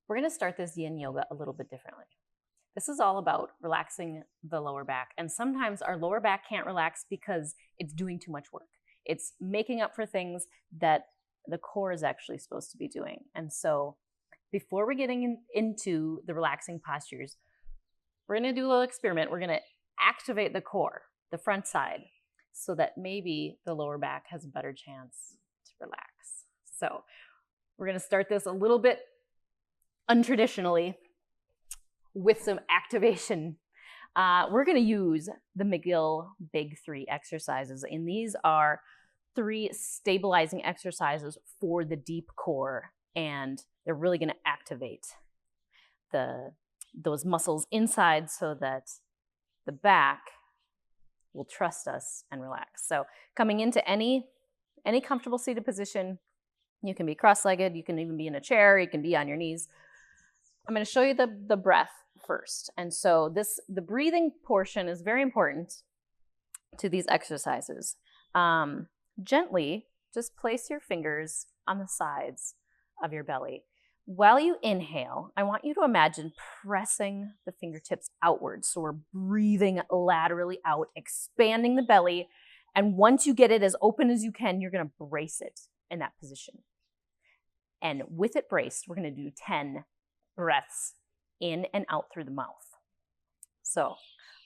We're going to start this yin yoga a little bit differently. This is all about relaxing the lower back. And sometimes our lower back can't relax because it's doing too much work. It's making up for things that the core is actually supposed to be doing. And so before we're getting into the relaxing postures, we're going to do a little experiment. We're going to activate the core, the front side, so that maybe the lower back has a better chance to relax. So we're going to start this a little bit untraditionally with some activation. We're going to use the McGill Big 3 exercises, and these are 3 stabilizing exercises for the deep core, and they're really going to activate those muscles inside so that the back will trust us and relax. So coming into any comfortable seated position, you can be cross-legged, you can even be in a chair, you can be on your knees. I'm going to show you the breath first. And so the breathing portion is very important to these exercises. Gently, just place your fingers on the sides of your belly. While you inhale, I want you to imagine pressing the fingertips outwards. So we're breathing laterally out, expanding the belly. And once you get it as open as you can, you're going to brace it in that position. And with it braced, we're going to do 10 breaths in and out through the mouth. So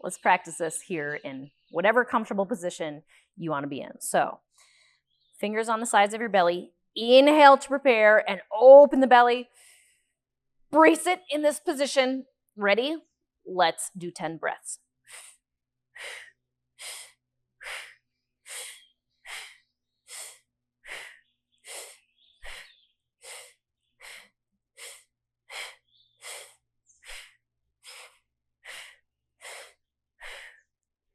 let's practice this here in whatever comfortable position you want to be in. So fingers on the sides of your belly. Inhale to prepare and open the belly. Brace it in this position. Ready? Let's do 10 breaths.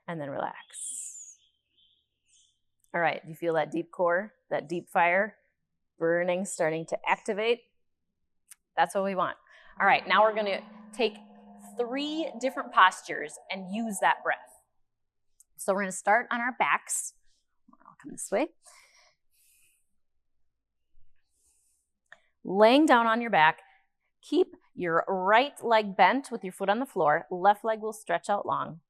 And then relax. All right, you feel that deep core, that deep fire burning, starting to activate? That's what we want. All right, now we're going to take 3 different postures and use that breath. So we're going to start on our backs. I'll come this way. Laying down on your back, keep your right leg bent with your foot on the floor. Left leg will stretch out long.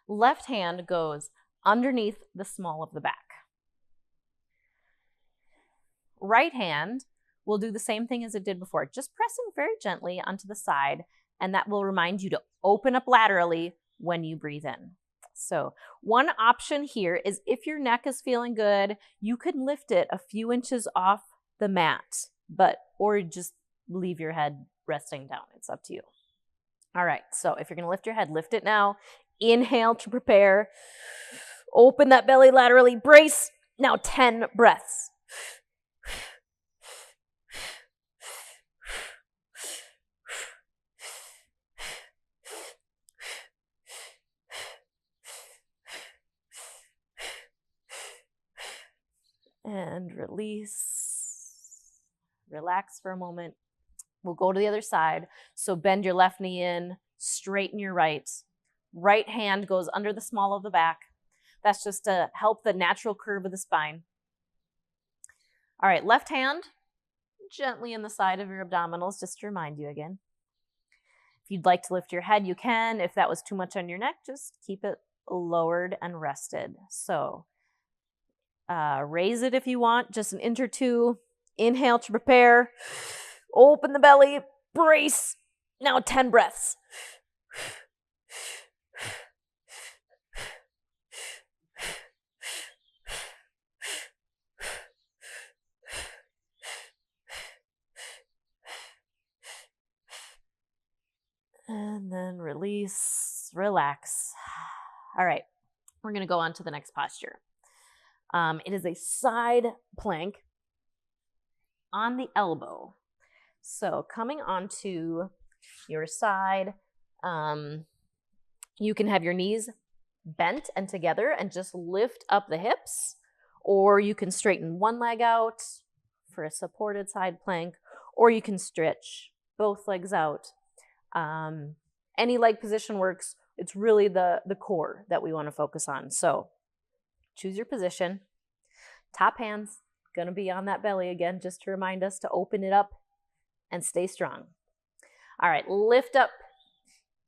Left hand goes underneath the small of the back. Right hand will do the same thing as it did before, just pressing very gently onto the side, and that will remind you to open up laterally when you breathe in. So one option here is if your neck is feeling good, you can lift it a few inches off the mat, or just leave your head resting down. It's up to you. All right, so if you're going to lift your head, lift it now. Inhale to prepare. Open that belly laterally. Brace. Now 10 breaths. And release. Relax for a moment. We'll go to the other side. So bend your left knee in, straighten your right. Right hand goes under the small of the back. That's just to help the natural curve of the spine. All right, left hand gently in the side of your abdominals, just to remind you again. If you'd like to lift your head, you can. If that was too much on your neck, just keep it lowered and rested. So raise it if you want, just an inch or two. Inhale to prepare. Open the belly, brace. Now 10 breaths. And then release, relax. All right, we're going to go on to the next posture. It is a side plank on the elbow. So coming onto your side, you can have your knees bent and together and just lift up the hips, or you can straighten one leg out for a supported side plank, or you can stretch both legs out. Any leg position works. It's really the core that we want to focus on. So choose your position. Top hands going to be on that belly again, just to remind us to open it up and stay strong. All right, lift up.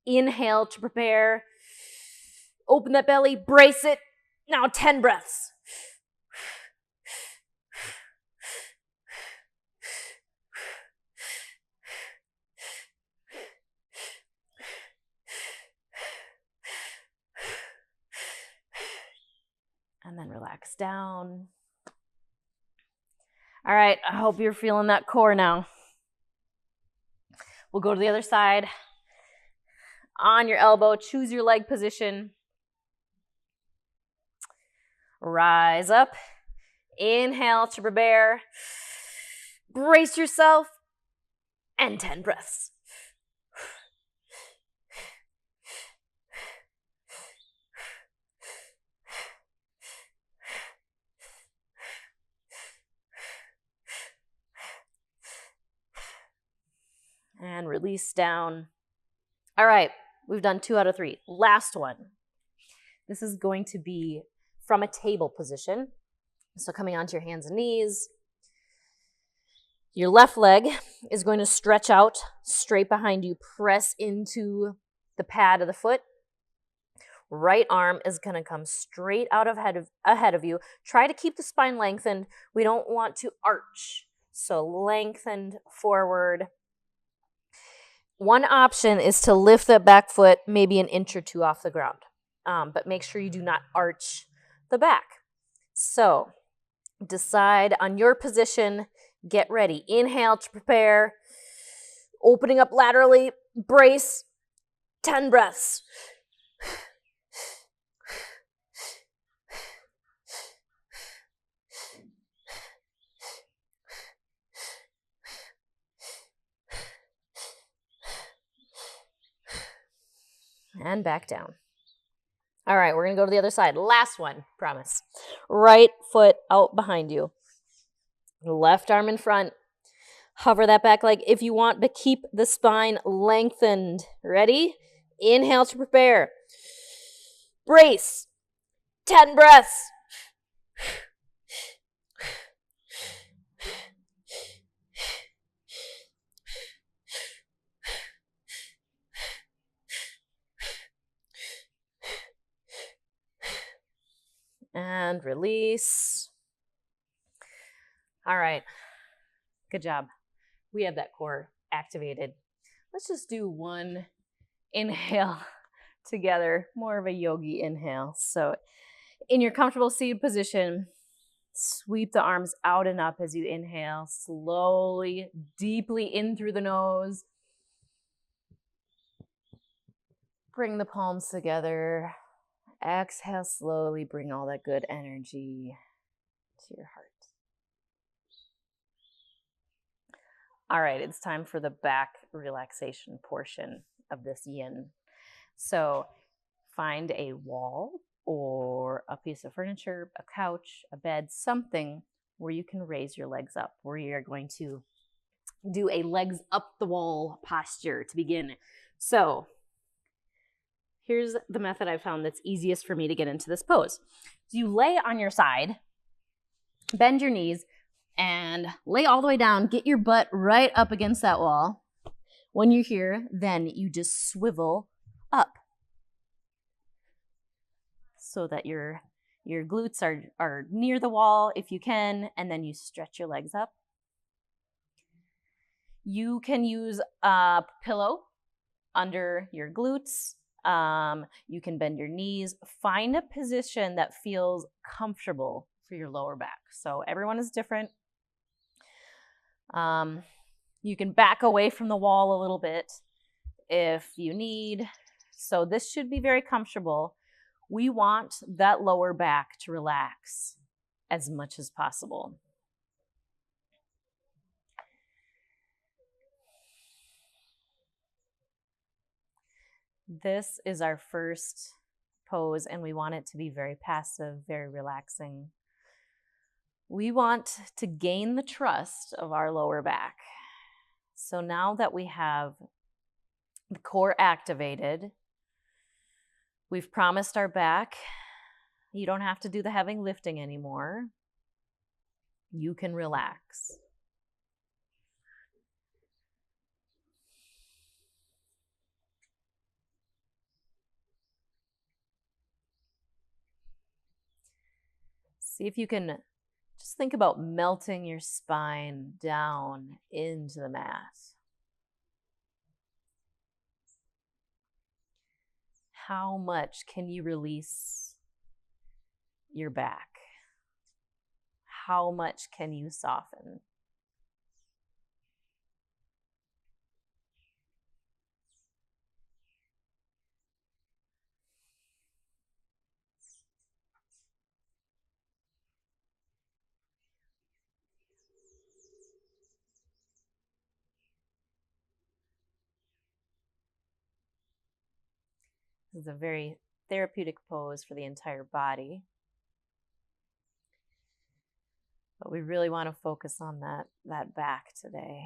Inhale to prepare. Open that belly, brace it. Now 10 breaths. And then relax down. All right, I hope you're feeling that core now. We'll go to the other side. On your elbow, choose your leg position. Rise up. Inhale to prepare. Brace yourself. And 10 breaths. And release down. All right, we've done 2 out of 3. Last one. This is going to be from a table position. So coming onto your hands and knees. Your left leg is going to stretch out straight behind you. Press into the pad of the foot. Right arm is going to come straight out ahead of you. Try to keep the spine lengthened. We don't want to arch. So lengthened forward. One option is to lift that back foot maybe an inch or 2 off the ground. But make sure you do not arch the back. So decide on your position. Get ready. Inhale to prepare. Opening up laterally. Brace. 10 breaths. And back down. All right, we're going to go to the other side. Last one, promise. Right foot out behind you. Left arm in front. Hover that back leg if you want, but keep the spine lengthened. Ready? Inhale to prepare. Brace. 10 breaths. And release. All right. Good job. We have that core activated. Let's just do one inhale together, more of a yogi inhale. So in your comfortable seated position, sweep the arms out and up as you inhale, slowly, deeply in through the nose. Bring the palms together. Exhale slowly, bring all that good energy to your heart. All right, it's time for the back relaxation portion of this yin. So find a wall or a piece of furniture, a couch, a bed, something where you can raise your legs up, where you're going to do a legs up the wall posture to begin. So here's the method I found that's easiest for me to get into this pose. So you lay on your side, bend your knees, and lay all the way down. Get your butt right up against that wall. When you're here, then you just swivel up so that your glutes are near the wall if you can, and then you stretch your legs up. You can use a pillow under your glutes. You can bend your knees. Find a position that feels comfortable for your lower back. So everyone is different. You can back away from the wall a little bit if you need. So this should be very comfortable. We want that lower back to relax as much as possible. This is our first pose, and we want it to be very passive, very relaxing. We want to gain the trust of our lower back. So now that we have the core activated, we've promised our back, you don't have to do the heavy lifting anymore. You can relax. See if you can just think about melting your spine down into the mat. How much can you release your back? How much can you soften? This is a very therapeutic pose for the entire body. But we really want to focus on that back today.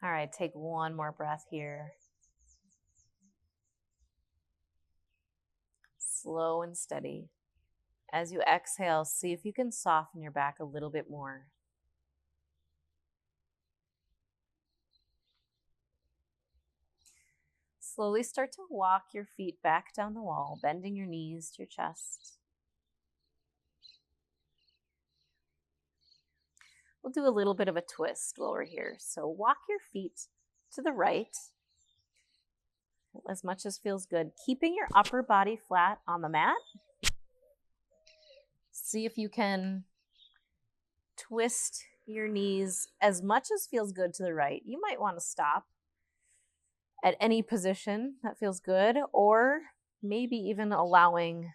All right, take one more breath here. Slow and steady. As you exhale, see if you can soften your back a little bit more. Slowly start to walk your feet back down the wall, bending your knees to your chest. We'll do a little bit of a twist while we're here. So walk your feet to the right as much as feels good, keeping your upper body flat on the mat. See if you can twist your knees as much as feels good to the right. You might want to stop at any position that feels good, or maybe even allowing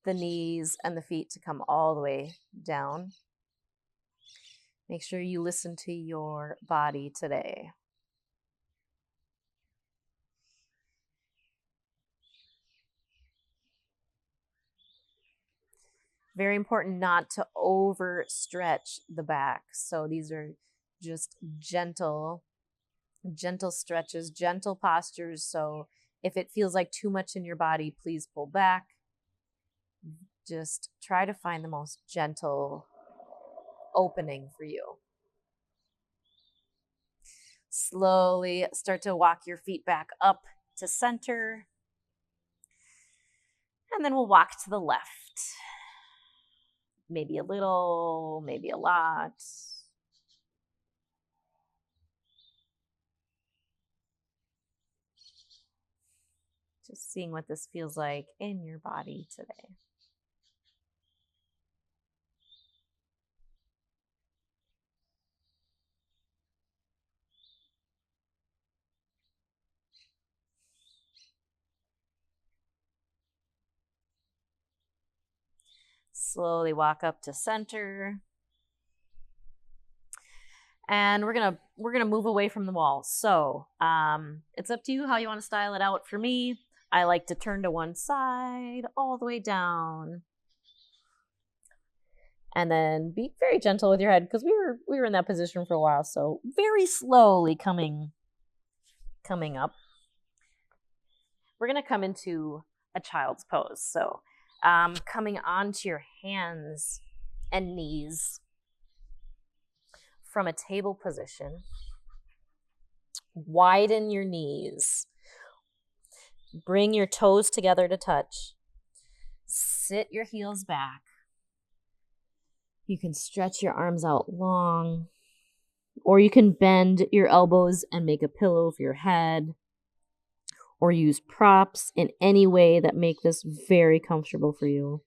the knees and the feet to come all the way down. Make sure you listen to your body today. Very important not to overstretch the back. So these are just gentle stretches, gentle postures. So if it feels like too much in your body, please pull back. Just try to find the most gentle opening for you. Slowly start to walk your feet back up to center. And then we'll walk to the left. Maybe a little, maybe a lot. Just seeing what this feels like in your body today. Slowly walk up to center. And we're gonna move away from the wall. So it's up to you how you want to style it out. For me, I like to turn to one side all the way down. And then be very gentle with your head, because we were in that position for a while. So very slowly coming up. We're gonna come into a child's pose. So coming onto your hands and knees from a table position. Widen your knees. Bring your toes together to touch. Sit your heels back. You can stretch your arms out long, or you can bend your elbows and make a pillow for your head, or use props in any way that make this very comfortable for you.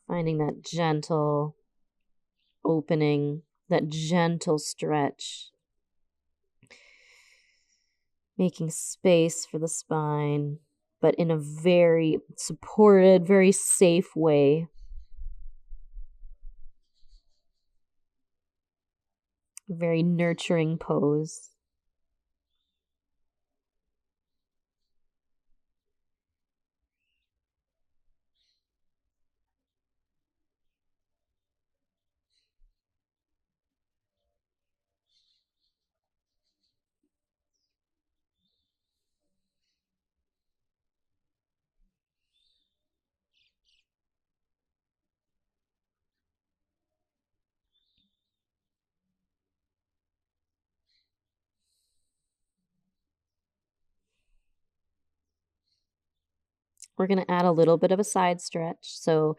Finding that gentle opening, that gentle stretch. Making space for the spine, but in a very supported, very safe way. Very nurturing pose. We're going to add a little bit of a side stretch. So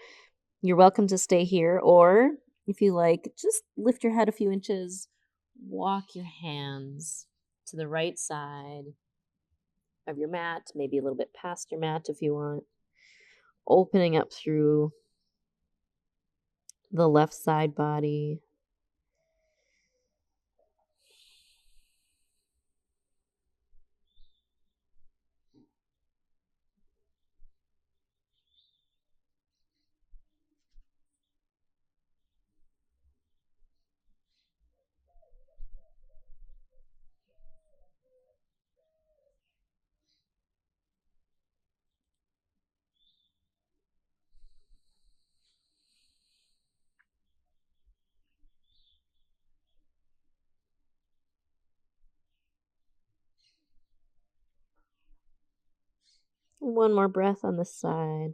you're welcome to stay here, or if you like, just lift your head a few inches, walk your hands to the right side of your mat, maybe a little bit past your mat if you want, opening up through the left side body. One more breath on this side.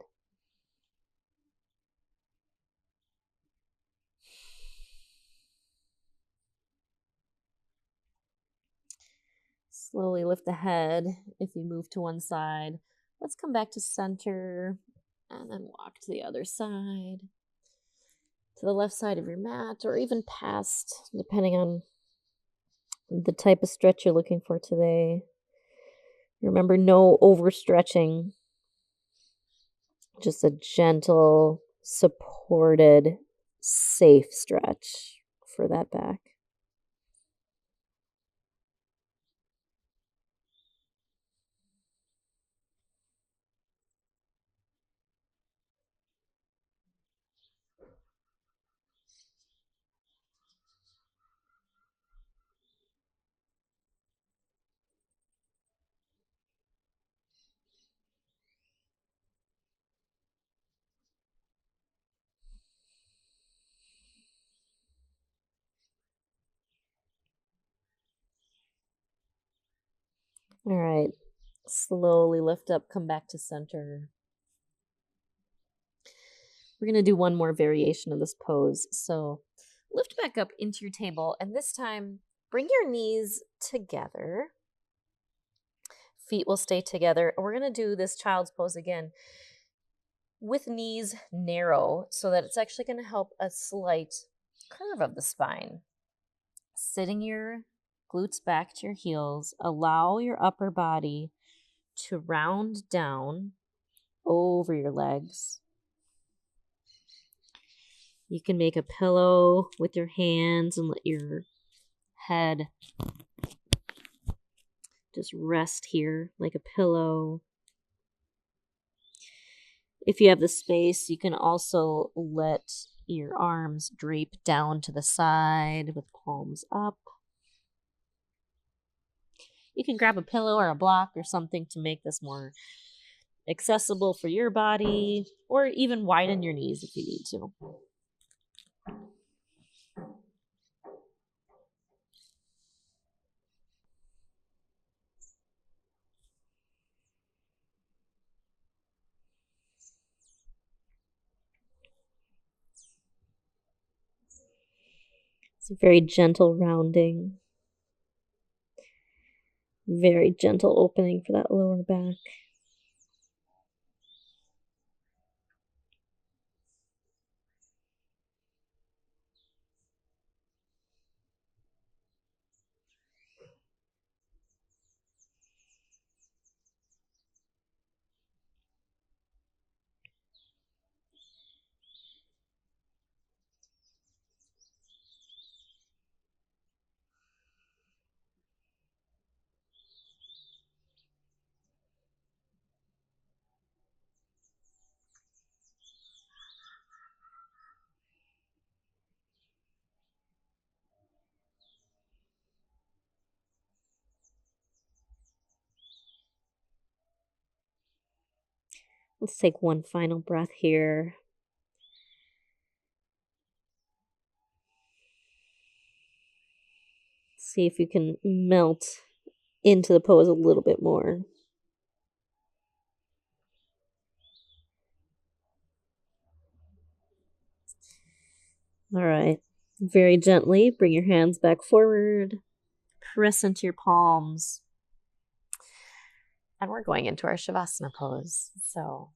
Slowly lift the head if you move to one side. Let's come back to center and then walk to the other side, to the left side of your mat, or even past, depending on the type of stretch you're looking for today. Remember, no overstretching, just a gentle, supported, safe stretch for that back. All right, slowly lift up, come back to center. We're going to do one more variation of this pose. So lift back up into your table, and this time bring your knees together. Feet will stay together. We're going to do this child's pose again with knees narrow so that it's actually going to help a slight curve of the spine. Sitting your glutes back to your heels, allow your upper body to round down over your legs. You can make a pillow with your hands and let your head just rest here like a pillow. If you have the space, you can also let your arms drape down to the side with palms up. You can grab a pillow or a block or something to make this more accessible for your body, or even widen your knees if you need to. It's a very gentle rounding, very gentle opening for that lower back. Let's take one final breath here. See if you can melt into the pose a little bit more. All right. Very gently bring your hands back forward. Press into your palms. And we're going into our Shavasana pose. So,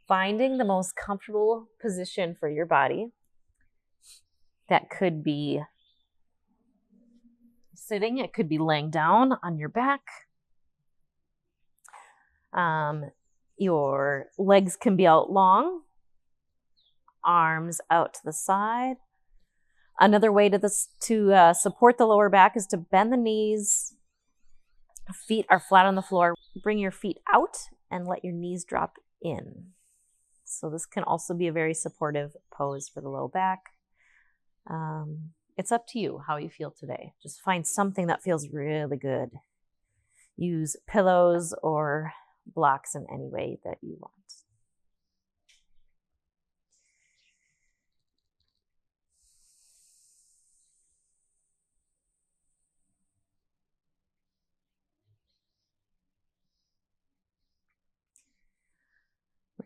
finding the most comfortable position for your body. That could be sitting, it could be laying down on your back. Your legs can be out long, arms out to the side. Another way to support the lower back is to bend the knees. Feet are flat on the floor. Bring your feet out and let your knees drop in. So this can also be a very supportive pose for the low back. It's up to you how you feel today. Just find something that feels really good. Use pillows or blocks in any way that you want.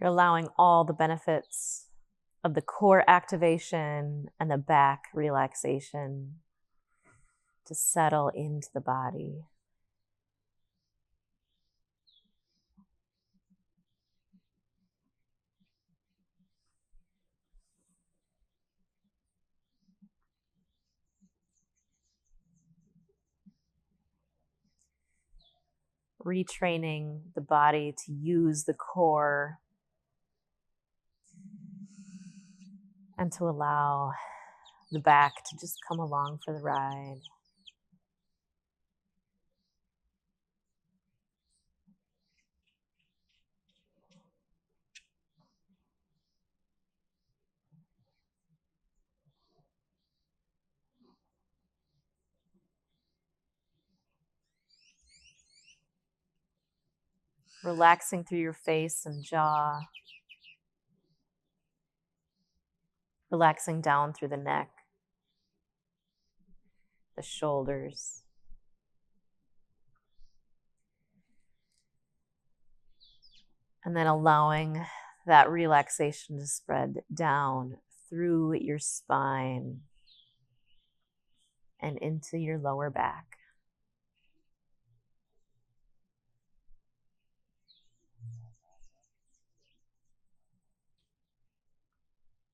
We're allowing all the benefits of the core activation and the back relaxation to settle into the body. Retraining the body to use the core and to allow the back to just come along for the ride. Relaxing through your face and jaw. Relaxing down through the neck, the shoulders. And then allowing that relaxation to spread down through your spine and into your lower back.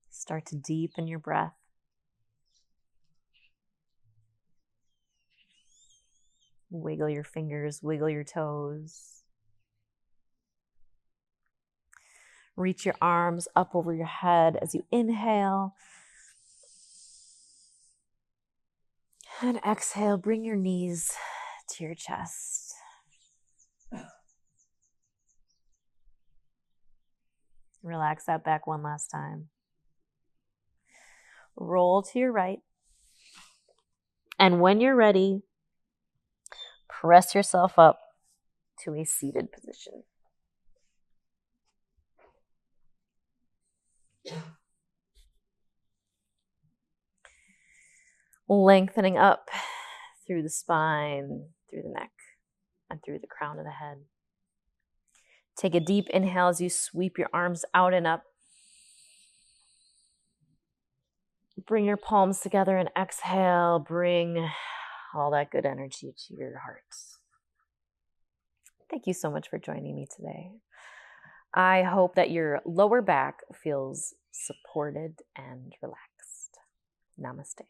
Start to deepen your breath. Wiggle your fingers, wiggle your toes. Reach your arms up over your head as you inhale. And exhale, bring your knees to your chest. Relax that back one last time. Roll to your right. And when you're ready, press yourself up to a seated position. Lengthening up through the spine, through the neck, and through the crown of the head. Take a deep inhale as you sweep your arms out and up. Bring your palms together and exhale. Bring all that good energy to your heart. Thank you so much for joining me today. I hope that your lower back feels supported and relaxed. Namaste.